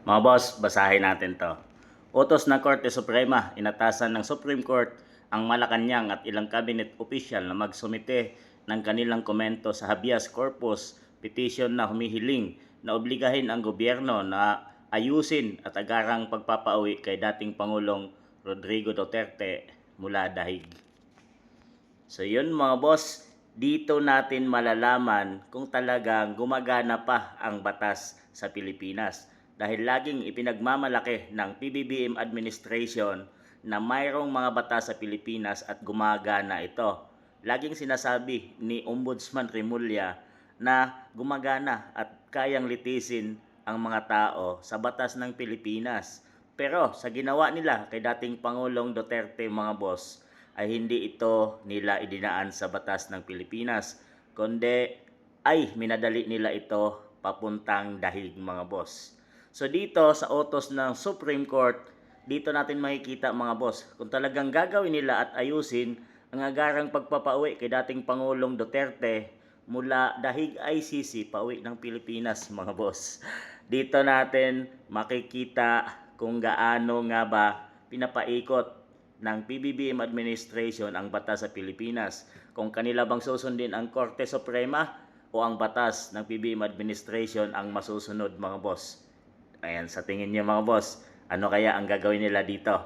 Mga boss, basahin natin to. Utos ng Korte Suprema, inatasan ng Supreme Court ang Malacanang at ilang cabinet official na magsumite ng kanilang komento sa habeas corpus petition na humihiling na obligahin ang gobyerno na ayusin at agarang pagpapauwi kay dating Pangulong Rodrigo Duterte mula dahig. So yun mga boss, dito natin malalaman kung talagang gumagana pa ang batas sa Pilipinas. Dahil laging ipinagmamalaki ng PBBM administration na mayroong mga batas sa Pilipinas at gumagana ito. Laging sinasabi ni Ombudsman Remulla na gumagana at kayang litisin ang mga tao sa batas ng Pilipinas. Pero sa ginawa nila kay dating Pangulong Duterte mga boss, ay hindi ito nila idinaan sa batas ng Pilipinas, kundi ay minadali nila ito papuntang dahig mga boss. So dito sa utos ng Supreme Court, dito natin makikita mga boss kung talagang gagawin nila at ayusin ang agarang pagpapauwi kay dating Pangulong Duterte mula dahig ICC pauwi ng Pilipinas mga boss. Dito natin makikita kung gaano nga ba pinapaikot ng PBBM administration ang batas sa Pilipinas. Kung kanila bang susundin ang Korte Suprema o ang batas ng PBBM administration ang masusunod mga boss. Ayan, sa tingin niyo mga boss, ano kaya ang gagawin nila dito?